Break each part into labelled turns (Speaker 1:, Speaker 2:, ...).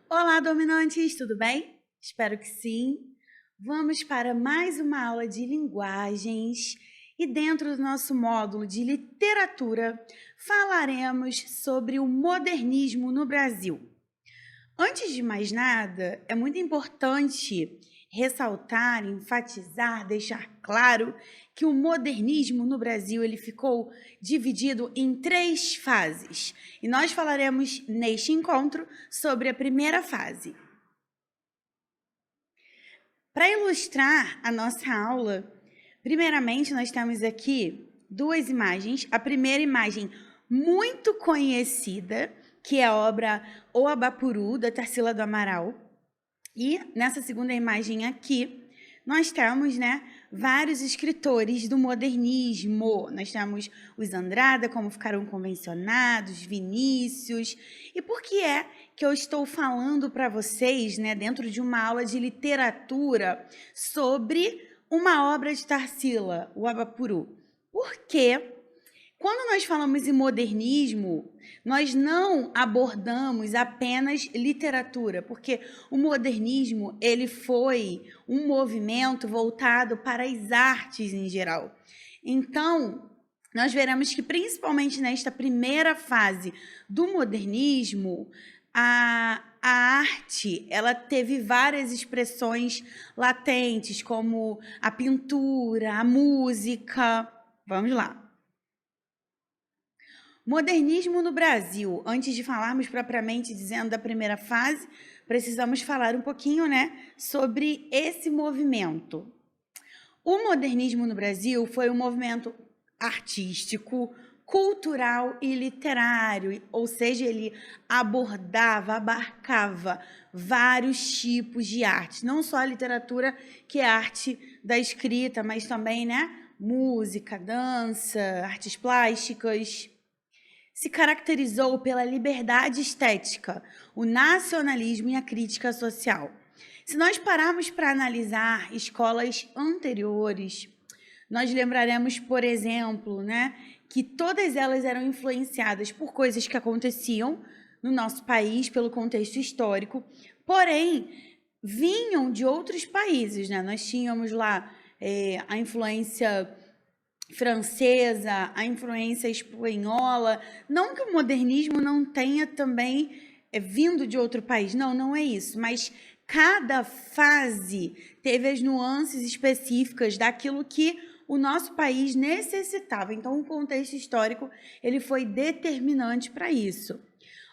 Speaker 1: Olá, dominantes, tudo bem? Espero que sim. Vamos para mais uma aula de linguagens e dentro do nosso módulo de literatura falaremos sobre o modernismo no Brasil. Antes de mais nada, é muito importante ressaltar, enfatizar, deixar claro que o modernismo no Brasil ele ficou dividido em 3 fases. E nós falaremos neste encontro sobre a primeira fase. Para ilustrar a nossa aula, primeiramente nós temos aqui 2 imagens. A primeira imagem muito conhecida, que é a obra O Abapuru, da Tarsila do Amaral. E nessa segunda imagem aqui, nós temos, vários escritores do modernismo. Nós temos os Andrada, como ficaram convencionados, Vinícius. E por que é que eu estou falando para vocês, dentro de uma aula de literatura, sobre uma obra de Tarsila, o Abapuru? Porque quando nós falamos em modernismo, nós não abordamos apenas literatura, porque o modernismo ele foi um movimento voltado para as artes em geral. Então, nós veremos que principalmente nesta primeira fase do modernismo, a arte ela teve várias expressões latentes, como a pintura, a música. Vamos lá. Modernismo no Brasil. Antes de falarmos propriamente dizendo da primeira fase, precisamos falar um pouquinho, sobre esse movimento. O modernismo no Brasil foi um movimento artístico, cultural e literário, ou seja, ele abordava, abarcava vários tipos de arte, não só a literatura, que é a arte da escrita, mas também, música, dança, artes plásticas. Se caracterizou pela liberdade estética, o nacionalismo e a crítica social. Se nós pararmos para analisar escolas anteriores, nós lembraremos, por exemplo, que todas elas eram influenciadas por coisas que aconteciam no nosso país, pelo contexto histórico, porém, vinham de outros países. Nós tínhamos lá a influência francesa, a influência espanhola. Não que o modernismo não tenha também vindo de outro país, não é isso, mas cada fase teve as nuances específicas daquilo que o nosso país necessitava. Então, o contexto histórico ele foi determinante para isso.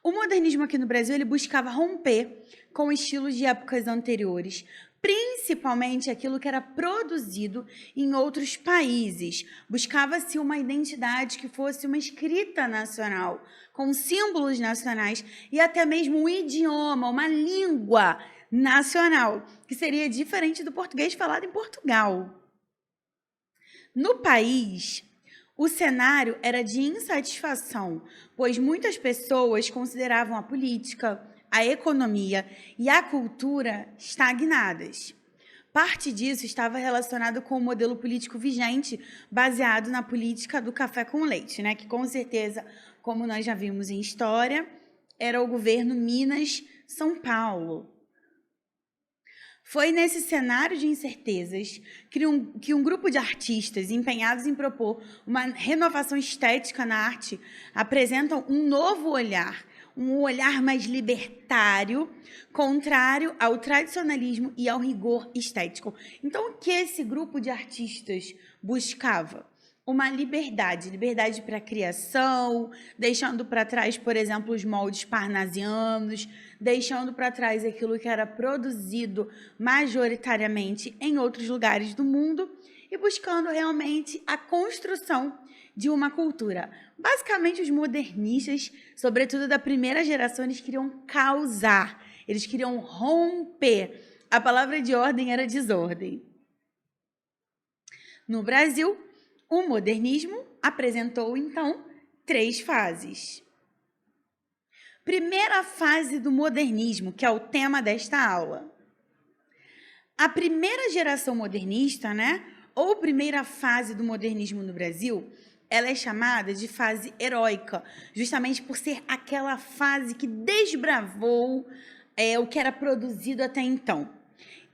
Speaker 1: O modernismo aqui no Brasil ele buscava romper com estilos de épocas anteriores, principalmente aquilo que era produzido em outros países. Buscava-se uma identidade que fosse uma escrita nacional, com símbolos nacionais e até mesmo um idioma, uma língua nacional, que seria diferente do português falado em Portugal. No país, o cenário era de insatisfação, pois muitas pessoas consideravam a política, a economia e a cultura estagnadas. Parte disso estava relacionado com o modelo político vigente, baseado na política do café com leite, que com certeza, como nós já vimos em história, era o governo Minas-São Paulo. Foi nesse cenário de incertezas que um grupo de artistas empenhados em propor uma renovação estética na arte apresentam um novo olhar, um olhar mais libertário, contrário ao tradicionalismo e ao rigor estético. Então, o que esse grupo de artistas buscava? Uma liberdade para a criação, deixando para trás, por exemplo, os moldes parnasianos, deixando para trás aquilo que era produzido majoritariamente em outros lugares do mundo e buscando realmente a construção de uma cultura. Basicamente, os modernistas, sobretudo da primeira geração, eles queriam causar, eles queriam romper. A palavra de ordem era desordem. No Brasil, o modernismo apresentou, então, 3 fases. Primeira fase do modernismo, que é o tema desta aula. A primeira geração modernista, ou primeira fase do modernismo no Brasil, ela é chamada de fase heróica, justamente por ser aquela fase que desbravou o que era produzido até então.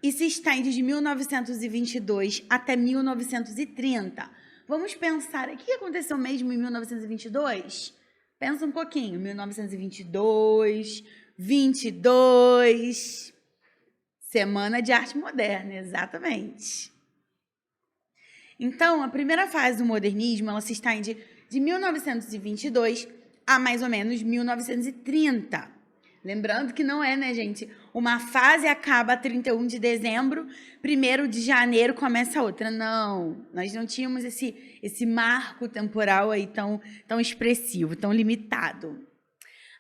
Speaker 1: E se estende de 1922 até 1930. Vamos pensar, o que aconteceu mesmo em 1922? Pensa um pouquinho, 1922, 22, Semana de Arte Moderna, exatamente. Então, a primeira fase do modernismo, ela se estende de 1922 a mais ou menos 1930. Lembrando que não é, né, gente? Uma fase acaba 31 de dezembro, 1º de janeiro começa outra. Não, nós não tínhamos esse marco temporal aí tão expressivo, tão limitado.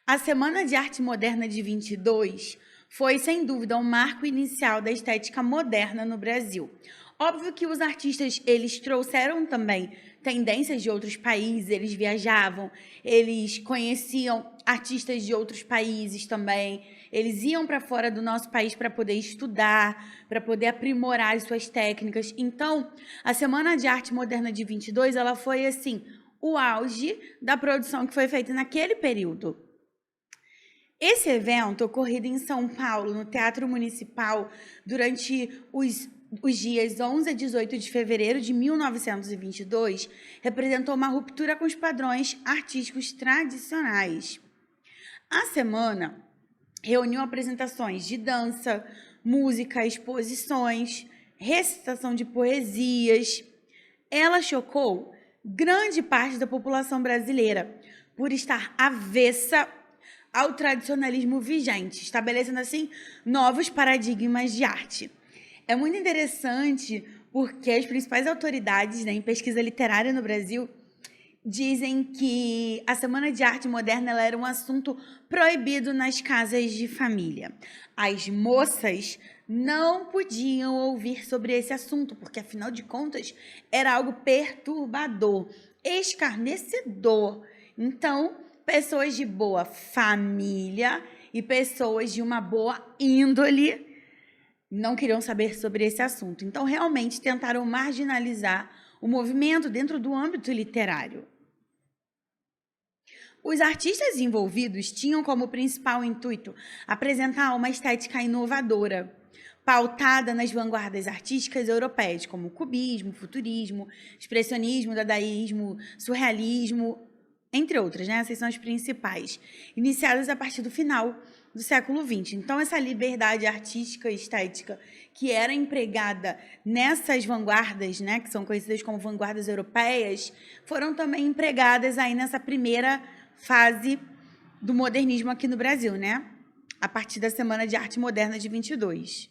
Speaker 1: A Semana de Arte Moderna de 22 foi, sem dúvida, um marco inicial da estética moderna no Brasil. Óbvio que os artistas, eles trouxeram também tendências de outros países, eles viajavam, eles conheciam artistas de outros países também, eles iam para fora do nosso país para poder estudar, para poder aprimorar as suas técnicas. Então, a Semana de Arte Moderna de 22, ela foi, assim, o auge da produção que foi feita naquele período. Esse evento, ocorrido em São Paulo, no Teatro Municipal, durante os dias 11 a 18 de fevereiro de 1922, representou uma ruptura com os padrões artísticos tradicionais. A semana reuniu apresentações de dança, música, exposições, recitação de poesias. Ela chocou grande parte da população brasileira por estar avessa ao tradicionalismo vigente, estabelecendo assim novos paradigmas de arte. É muito interessante porque as principais autoridades, né, em pesquisa literária no Brasil dizem que a Semana de Arte Moderna ela era um assunto proibido nas casas de família. As moças não podiam ouvir sobre esse assunto, porque, afinal de contas, era algo perturbador, escarnecedor. Então, pessoas de boa família e pessoas de uma boa índole não queriam saber sobre esse assunto. Então, realmente, tentaram marginalizar o movimento dentro do âmbito literário. Os artistas envolvidos tinham como principal intuito apresentar uma estética inovadora, pautada nas vanguardas artísticas europeias, como cubismo, futurismo, expressionismo, dadaísmo, surrealismo, entre outras, né? Essas são as principais, iniciadas a partir do final do século XX. Então, essa liberdade artística e estética que era empregada nessas vanguardas, né, que são conhecidas como vanguardas europeias, foram também empregadas aí nessa primeira fase do modernismo aqui no Brasil, né? A partir da Semana de Arte Moderna de 22.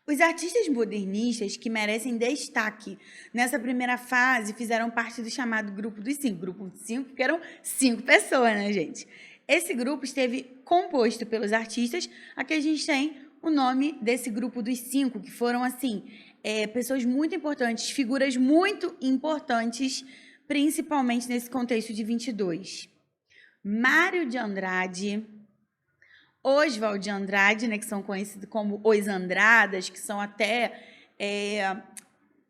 Speaker 1: Os artistas modernistas que merecem destaque nessa primeira fase fizeram parte do chamado Grupo dos Cinco. Grupo dos Cinco, que eram 5 pessoas, né, gente? Esse grupo esteve composto pelos artistas, aqui a gente tem o nome desse Grupo dos 5, que foram, assim, pessoas muito importantes, figuras muito importantes, principalmente nesse contexto de 22. Mário de Andrade, Oswald de Andrade, né, que são conhecidos como Os Andradas, que são até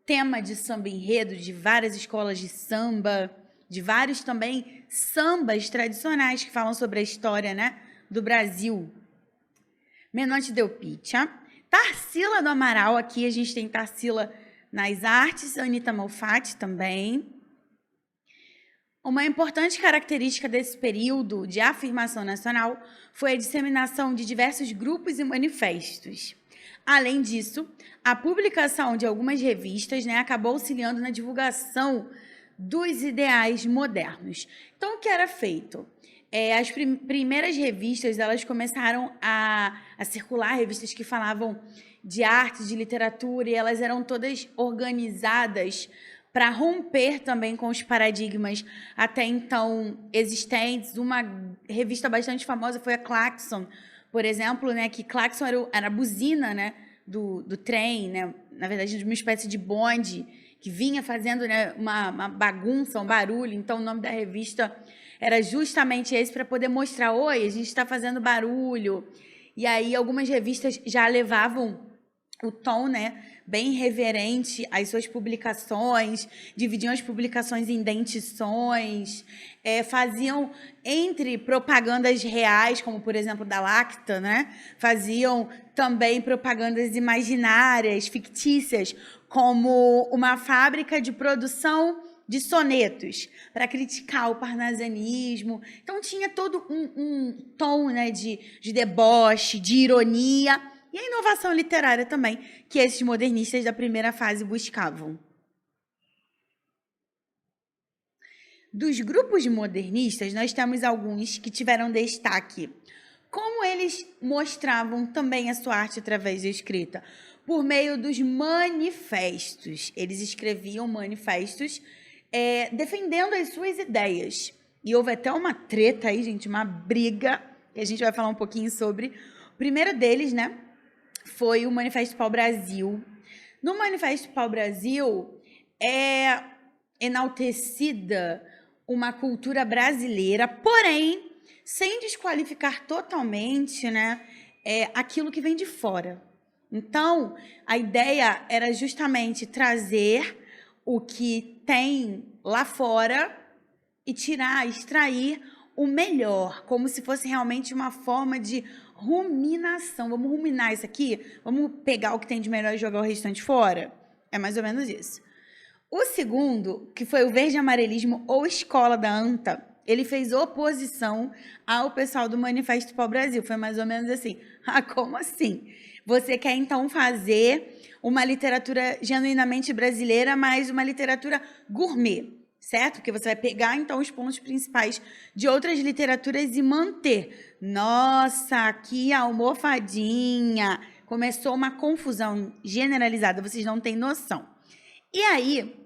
Speaker 1: tema de samba enredo de várias escolas de samba, de vários também sambas tradicionais que falam sobre a história, né, do Brasil. Menotti Delpitia, Tarsila do Amaral, aqui a gente tem Tarsila nas artes, Anita Malfatti também. Uma importante característica desse período de afirmação nacional foi a disseminação de diversos grupos e manifestos. Além disso, a publicação de algumas revistas, né, acabou auxiliando na divulgação dos ideais modernos. Então, o que era feito? As primeiras revistas, elas começaram a circular, revistas que falavam de arte, de literatura, e elas eram todas organizadas para romper também com os paradigmas até então existentes. Uma revista bastante famosa foi a Claxon, por exemplo, né, que Claxon era a buzina, né, do trem, né, na verdade, de uma espécie de bonde que vinha fazendo, né, uma bagunça, um barulho. Então, o nome da revista era justamente esse, para poder mostrar, oi, a gente está fazendo barulho. E aí, algumas revistas já levavam o tom, né, bem reverente às suas publicações, dividiam as publicações em dentições, faziam entre propagandas reais, como por exemplo da Lacta, né, faziam também propagandas imaginárias, fictícias, como uma fábrica de produção de sonetos, para criticar o parnasianismo. Então tinha todo um tom, né, de deboche, de ironia, e a inovação literária também, que esses modernistas da primeira fase buscavam. Dos grupos modernistas, nós temos alguns que tiveram destaque. Como eles mostravam também a sua arte através da escrita? Por meio dos manifestos. Eles escreviam manifestos defendendo as suas ideias. E houve até uma treta aí, gente, uma briga, que a gente vai falar um pouquinho sobre. O primeiro deles, né, foi o Manifesto Pau-Brasil. No Manifesto Pau-Brasil é enaltecida uma cultura brasileira, porém, sem desqualificar totalmente, né, aquilo que vem de fora. Então, a ideia era justamente trazer o que tem lá fora e extrair o melhor, como se fosse realmente uma forma de ruminação. Vamos ruminar isso aqui? Vamos pegar o que tem de melhor e jogar o restante fora? É mais ou menos isso. O segundo, que foi o verde amarelismo ou escola da ANTA, ele fez oposição ao pessoal do Manifesto Pau-Brasil. Foi mais ou menos assim. Ah, como assim? Você quer, então, fazer uma literatura genuinamente brasileira, mas uma literatura gourmet, certo? Porque você vai pegar, então, os pontos principais de outras literaturas e manter. Nossa, que almofadinha! Começou uma confusão generalizada, vocês não têm noção. E aí,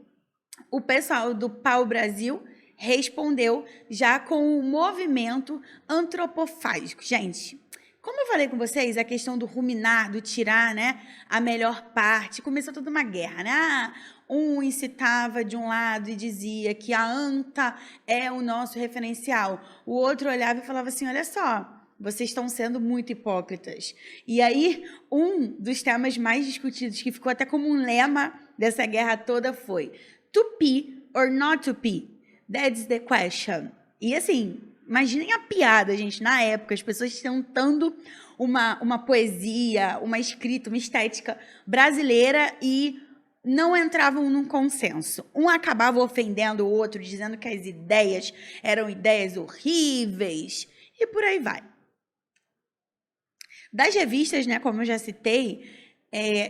Speaker 1: o pessoal do Pau-Brasil respondeu já com o movimento antropofágico. Gente, como eu falei com vocês, a questão do ruminar, do tirar, né, a melhor parte, começou toda uma guerra, né? Um incitava de um lado e dizia que a ANTA é o nosso referencial. O outro olhava e falava assim, olha só, vocês estão sendo muito hipócritas. E aí, um dos temas mais discutidos, que ficou até como um lema dessa guerra toda, foi to be or not to be? That's the question. E assim, imaginem a piada, gente, na época, as pessoas tentando uma poesia, uma escrita, uma estética brasileira e não entravam num consenso. Um acabava ofendendo o outro, dizendo que as ideias eram ideias horríveis, e por aí vai. Das revistas, né, como eu já citei,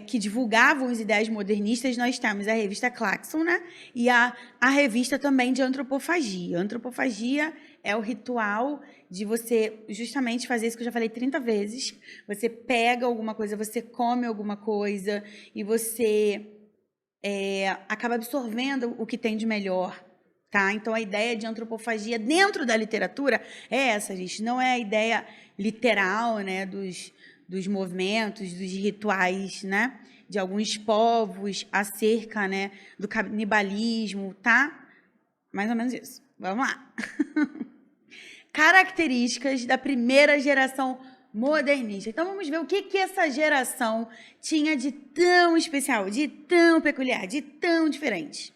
Speaker 1: que divulgavam as ideias modernistas, nós temos a revista Claxon, né, e a revista também de antropofagia. Antropofagia é o ritual de você justamente fazer isso que eu já falei 30 vezes. Você pega alguma coisa, você come alguma coisa e você acaba absorvendo o que tem de melhor. Tá? Então, a ideia de antropofagia dentro da literatura é essa, gente. Não é a ideia literal, né, dos movimentos, dos rituais, né, de alguns povos acerca, né, do canibalismo, tá? Mais ou menos isso. Vamos lá. Características da primeira geração modernista. Então, vamos ver o que essa geração tinha de tão especial, de tão peculiar, de tão diferente.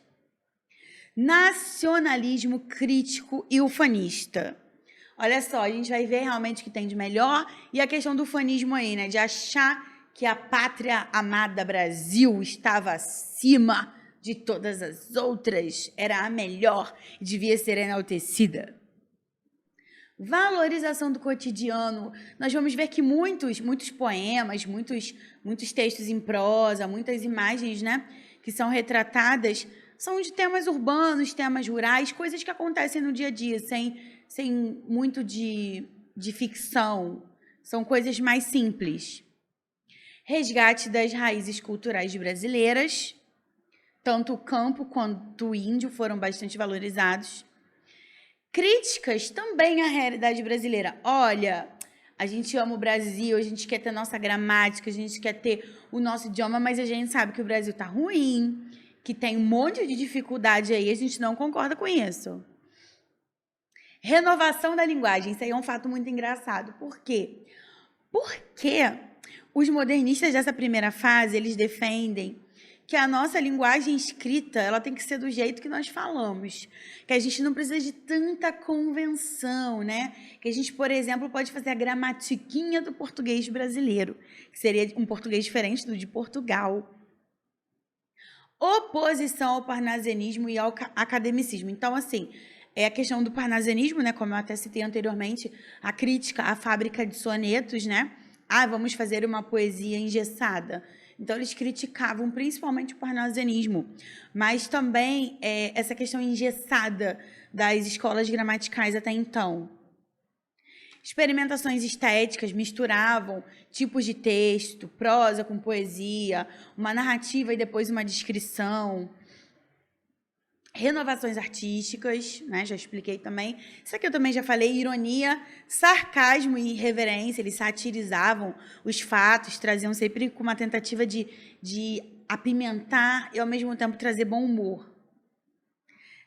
Speaker 1: Nacionalismo crítico e ufanista. Olha só, a gente vai ver realmente o que tem de melhor e a questão do ufanismo aí, né? De achar que a pátria amada Brasil estava acima de todas as outras, era a melhor e devia ser enaltecida. Valorização do cotidiano. Nós vamos ver que muitos poemas, muitos textos em prosa, muitas imagens, né, que são retratadas, são de temas urbanos, temas rurais, coisas que acontecem no dia a dia, sem muito de ficção. São coisas mais simples. Resgate das raízes culturais brasileiras. Tanto o campo quanto o índio foram bastante valorizados. Críticas também à realidade brasileira. Olha, a gente ama o Brasil, a gente quer ter nossa gramática, a gente quer ter o nosso idioma, mas a gente sabe que o Brasil tá ruim, que tem um monte de dificuldade aí, a gente não concorda com isso. Renovação da linguagem, isso aí é um fato muito engraçado. Por quê? Por que os modernistas dessa primeira fase, eles defendem que a nossa linguagem escrita, ela tem que ser do jeito que nós falamos, que a gente não precisa de tanta convenção, né? Que a gente, por exemplo, pode fazer a gramatiquinha do português brasileiro, que seria um português diferente do de Portugal. Oposição ao parnasianismo e ao academicismo. Então, assim, é a questão do parnasianismo, né? Como eu até citei anteriormente, a crítica à fábrica de sonetos, né? Vamos fazer uma poesia engessada. Então, eles criticavam principalmente o parnasianismo, mas também essa questão engessada das escolas gramaticais até então. Experimentações estéticas misturavam tipos de texto, prosa com poesia, uma narrativa e depois uma descrição. Renovações artísticas, né? Já expliquei também. Isso aqui eu também já falei, ironia, sarcasmo e irreverência. Eles satirizavam os fatos, traziam sempre com uma tentativa de apimentar e, ao mesmo tempo, trazer bom humor.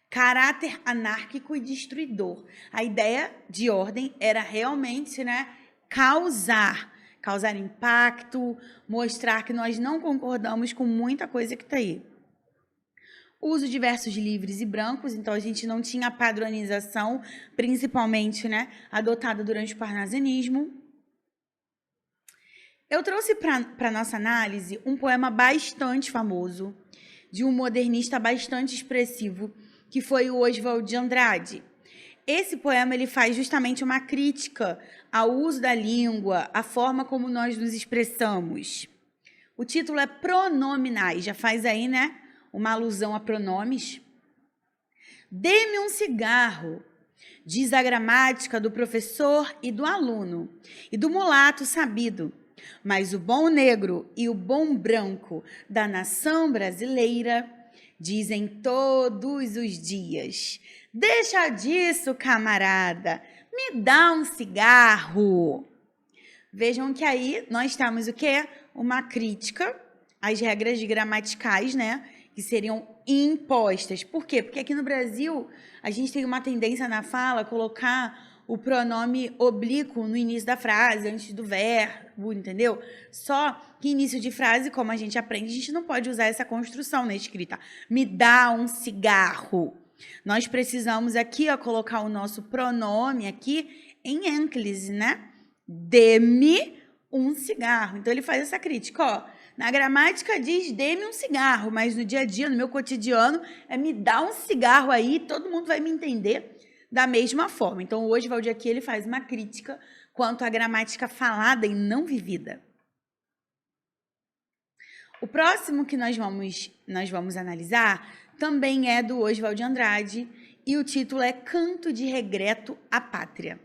Speaker 1: Caráter anárquico e destruidor. A ideia de ordem era realmente, né, causar impacto, mostrar que nós não concordamos com muita coisa que está aí. Uso de versos livres e brancos, então a gente não tinha padronização, principalmente, né, adotada durante o parnasianismo. Eu trouxe para nossa análise um poema bastante famoso, de um modernista bastante expressivo, que foi o Oswald de Andrade. Esse poema ele faz justamente uma crítica ao uso da língua, à forma como nós nos expressamos. O título é Pronominais, já faz aí, né, uma alusão a pronomes. Dê-me um cigarro, diz a gramática do professor e do aluno, e do mulato sabido, mas o bom negro e o bom branco da nação brasileira dizem todos os dias: deixa disso, camarada, me dá um cigarro. Vejam que aí nós temos o quê? Uma crítica às regras gramaticais, né? Que seriam impostas. Por quê? Porque aqui no Brasil a gente tem uma tendência na fala a colocar o pronome oblíquo no início da frase, antes do verbo, entendeu? Só que início de frase, como a gente aprende, a gente não pode usar essa construção na escrita. Me dá um cigarro. Nós precisamos aqui, ó, colocar o nosso pronome aqui em ênclise, né? Dê-me um cigarro. Então, ele faz essa crítica, ó. Na gramática diz, dê-me um cigarro, mas no dia a dia, no meu cotidiano, me dá um cigarro aí, todo mundo vai me entender da mesma forma. Então, hoje, o Oswald aqui, ele faz uma crítica quanto à gramática falada e não vivida. O próximo que nós vamos analisar também é do Oswald de Andrade e o título é Canto de Regreto à Pátria.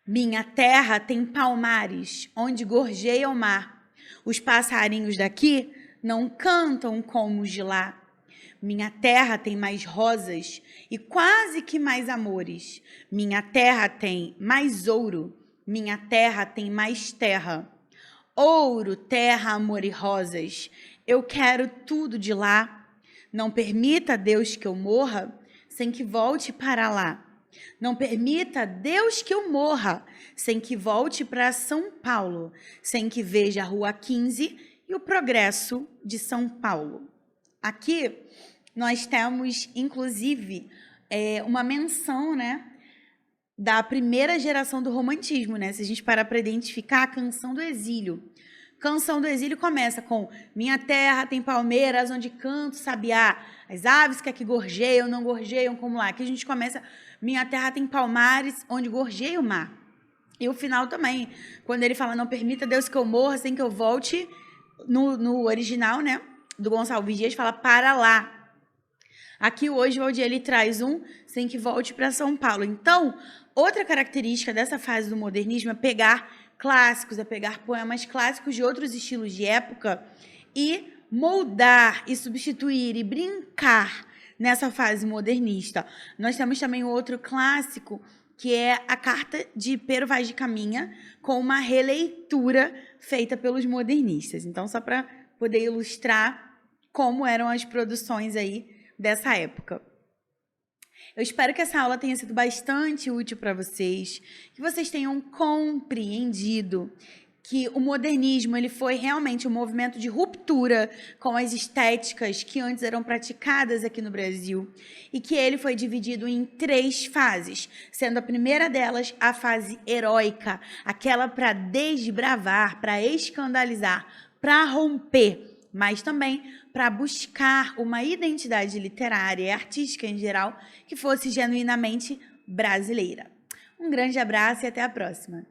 Speaker 1: Minha terra tem palmares onde gorjeia o mar. Os passarinhos daqui não cantam como os de lá. Minha terra tem mais rosas e quase que mais amores. Minha terra tem mais ouro. Minha terra tem mais terra. Ouro, terra, amor e rosas. Eu quero tudo de lá. Não permita, Deus, que eu morra sem que volte para lá. Não permita, Deus, que eu morra sem que volte para São Paulo, sem que veja a Rua 15 e o progresso de São Paulo. Aqui nós temos, inclusive, uma menção, né, da primeira geração do romantismo, né? Se a gente parar para identificar a Canção do Exílio. Canção do Exílio começa com minha terra tem palmeiras onde canto sabiá, as aves que aqui gorjeiam, não gorjeiam como lá. Aqui a gente começa, minha terra tem palmares onde gorjeia o mar. E o final também, quando ele fala, não permita Deus que eu morra sem que eu volte, no original, né, do Gonçalves Dias, fala para lá. Aqui hoje o Oswald ele traz sem que volte para São Paulo. Então, outra característica dessa fase do modernismo é pegar clássicos, é pegar poemas clássicos de outros estilos de época e moldar e substituir e brincar nessa fase modernista. Nós temos também outro clássico, que é a Carta de Pero Vaz de Caminha, com uma releitura feita pelos modernistas. Então, só para poder ilustrar como eram as produções aí dessa época. Eu espero que essa aula tenha sido bastante útil para vocês, que vocês tenham compreendido que o modernismo ele foi realmente um movimento de ruptura com as estéticas que antes eram praticadas aqui no Brasil e que ele foi dividido em 3 fases, sendo a primeira delas a fase heróica, aquela para desbravar, para escandalizar, para romper, mas também para buscar uma identidade literária e artística em geral que fosse genuinamente brasileira. Um grande abraço e até a próxima!